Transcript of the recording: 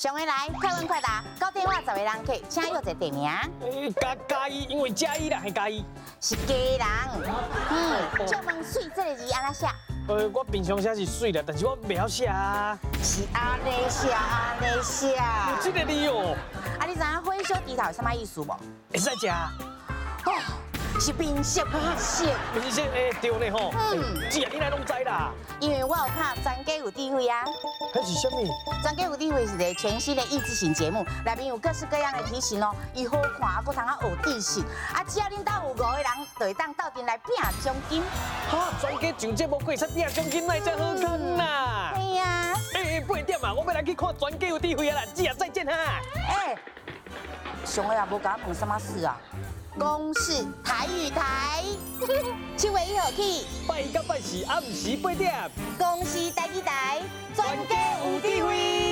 上回来快问快答，到电话10个人客，请有一个地名。加一，因为加一啦，还加一。是家人。借问水这个字安怎写？我平常写是水啦，但是我袂晓写啊。是安尼写，安尼写。有这个理哦。啊，你知影火烧猪头有啥物意思无？会使食。哦，是面色，面色。面色对呢吼。姐，你来拢知啦。因为我有看《专家有智慧》啊。那是啥物？《专家有智慧》是一个全新的益智型节目，内面有各式各样的题型哦，伊好看啊，搁通啊学知识。啊，只要恁兜有5个人，就会当斗阵来拼奖金。哈，专家上节目过才拼奖金，那才好看呐。对呀。8点啊，我要来去看《专家有智慧》啊啦，姐再见哈。上回也无甲我问什么事啊？公式台语台，7月1号起，拜一到拜四暗时8点，公司台语台，专家有智慧。